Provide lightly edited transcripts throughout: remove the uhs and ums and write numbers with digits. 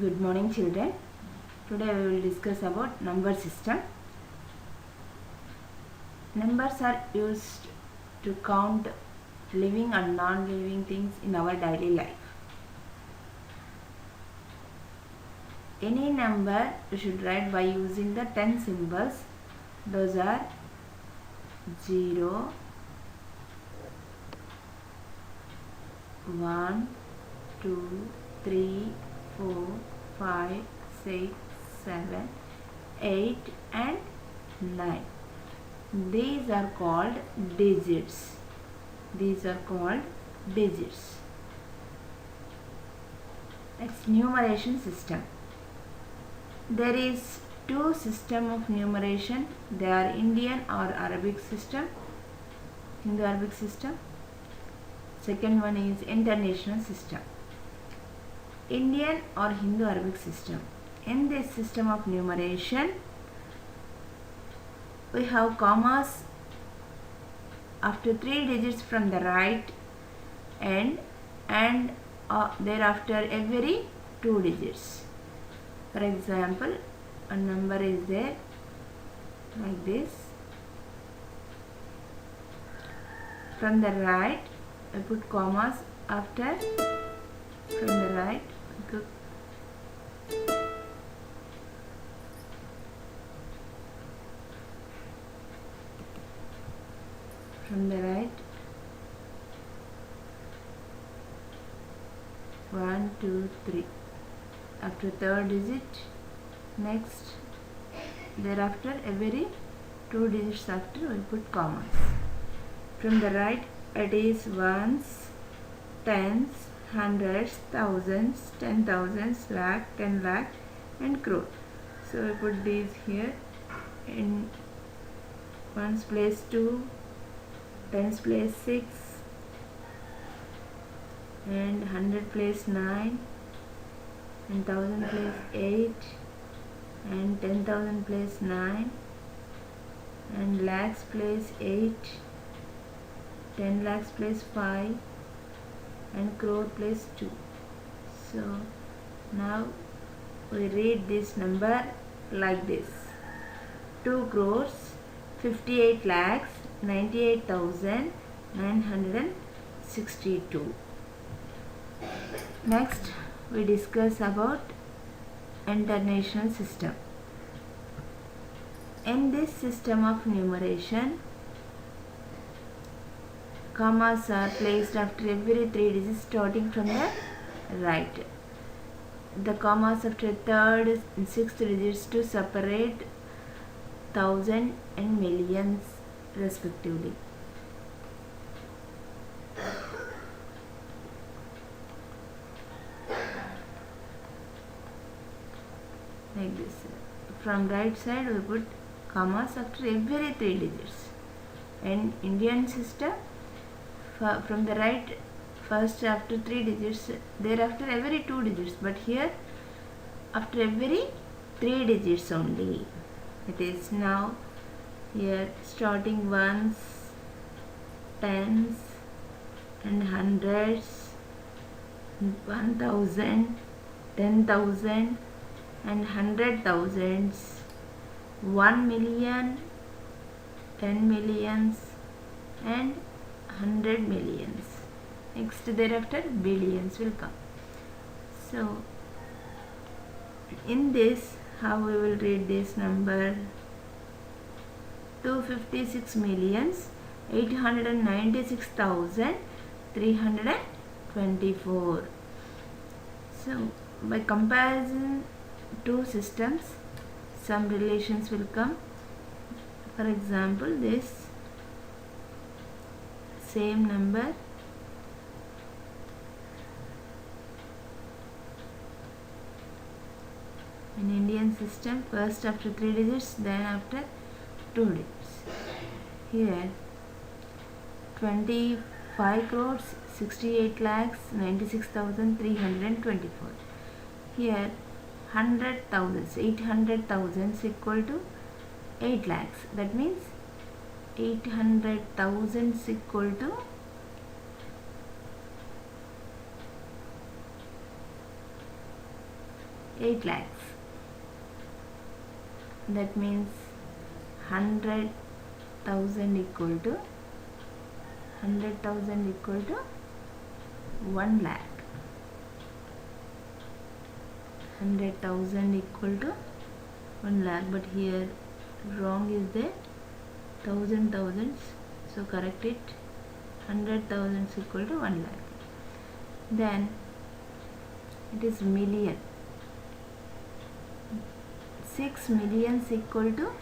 Good morning, children. Today we will discuss about number system. Numbers are used to count living and non-living things in our daily life. Any number you should write by using the 10 symbols. Those are 0, 1, 2, 3, 4, 5, 6, 7, 8 and 9. These are called digits. These are called digits. That's numeration system. There is two system of numeration. They are Indian or Arabic system, Hindu-Arabic system. Second one is international system. Indian or Hindu-Arabic system. In this system of numeration, we have commas after 3 digits from the right end and thereafter every 2 digits. For example, a number is there like this. From the right, I put commas after. From the right, from the right, 1, 2, 3. After third digit, next, thereafter every 2 digits after we put commas. From the right, it is ones, tens, hundreds, thousands, 10,000s, lakh, 10 lakh and crore. So we put these here. In ones place 2, tens place 6 and 100 place 9 and 1000 place 8 and 10,000 place 9 and lakhs place 8, 10 lakhs place 5 and crore place 2. So now we read this number like this: 2 crores 58 lakhs 98,962. Next we discuss about international system. In this system of numeration, commas are placed after every 3 digits starting from the right. The commas after third and sixth digits to separate thousand and millions respectively. Like this. From right side we put commas after every 3 digits. In Indian system, from the right, first after 3 digits, thereafter every 2 digits, but here after every 3 digits only. It is now here starting ones, tens and hundreds, 1,000, 10,000 and 100,000s, 1 million, 10 millions and 100 millions. Next thereafter billions will come. So in this, how we will read this number: 256,896,324. So by comparison two systems, some relations will come. For example, this same number in Indian system, first after 3 digits, then after 2 digits. Here 25 crores 68 lakhs 96,324. Here 100,000s, 800,000s equal to 8 lakhs. That means 800,000s equal to 8 8 lakhs. That means 100,000 equal to 1 lakh. 100,000 equal to 1 lakh, but here wrong is there, thousands, so correct it. 100,000 equal to 1 lakh. Then it is million. 6 millions equal to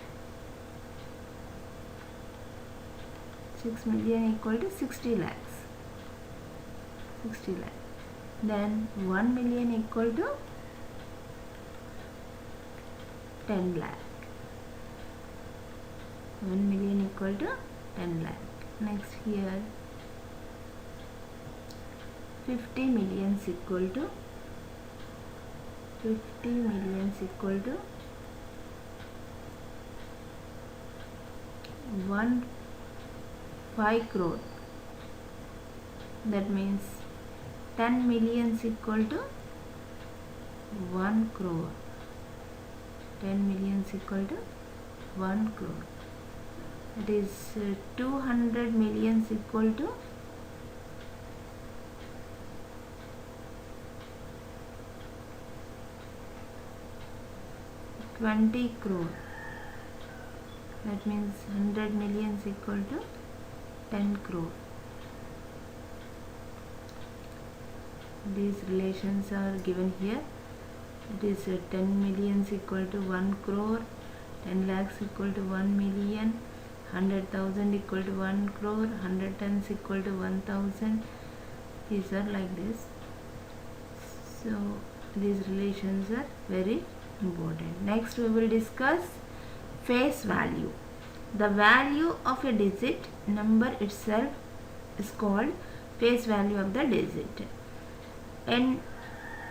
60 lakhs. 60 lakhs. Then 1 million equal to 10 lakh. 1 million equal to 10 lakh. Next here 50 millions equal to 5 crore. That means 10 millions equal to 1 crore. 10 millions equal to 1 crore. That is 200 millions equal to 20 crore. That means 100 millions equal to 10 crore. These relations are given here. It is 10 millions equal to 1 crore, 10 lakhs equal to 1 million, 100,000 equal to 1 crore, 100 tons equal to 1,000. These are like this. So these relations are very important. Next we will discuss face value. The value of a digit number itself is called face value of the digit. In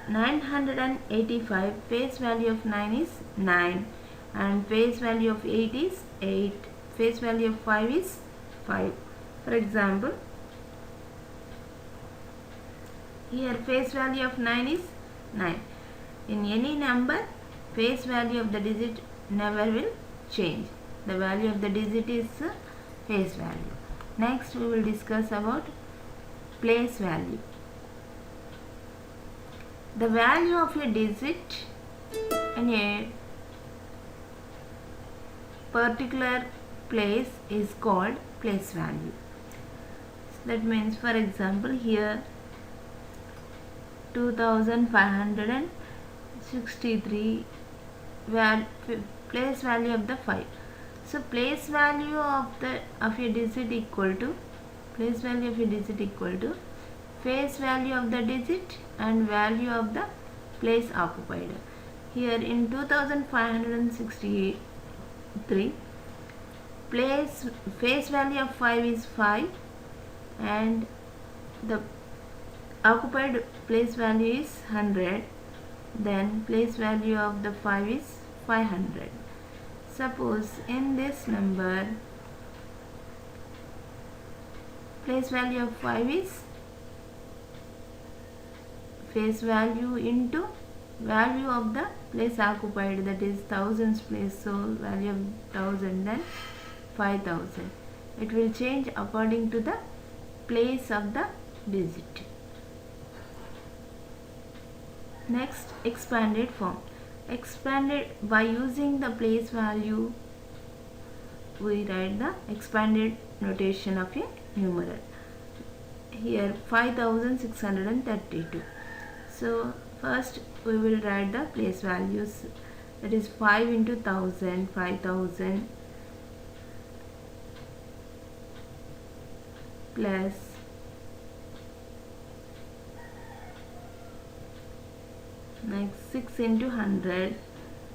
985, face value of 9 is 9 and face value of 8 is 8. Face value of 5 is 5. For example, here face value of 9 is 9. In any number, face value of the digit never will change. The value of the digit is face value. Next we will discuss about place value. The value of a digit in a particular place is called place value. That means, for example, here 2563 place value of the 5. So place value of a digit equal to face value of the digit and value of the place occupied. Here in 2563, face value of 5 is 5 and the occupied place value is 100. Then place value of the 5 is 500. Suppose in this number place value of 5 is face value into value of the place occupied, that is thousands place, so value of 1000, then 5000. It will change according to the place of the digit. Next, expanded form. Expanded, by using the place value, we write the expanded notation of a numeral. Here 5632. So first we will write the place values, that is 5 into 1000, 5000 plus next 6 into 100,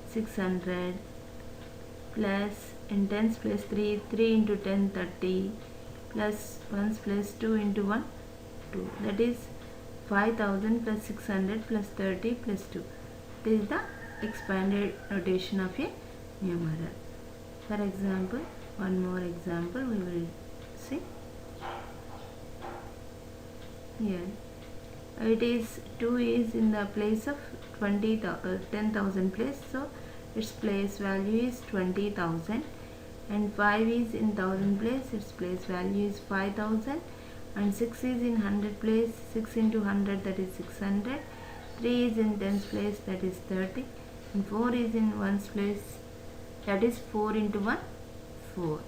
600 plus in tens place 3, 3 into 10, 30 plus 1 plus 2 into 1, 2. That is 5000 plus 600 plus 30 plus 2. This is the expanded notation of a numeral. For example, one more example we will see. Here It is 2 is in the place of 10,000 place, so its place value is 20,000, and 5 is in 1000 place, its place value is 5,000, and 6 is in 100 place, 6 into 100, that is 600, 3 is in 10th place, that is 30, and 4 is in 1's place, that is 4 into 1, 4.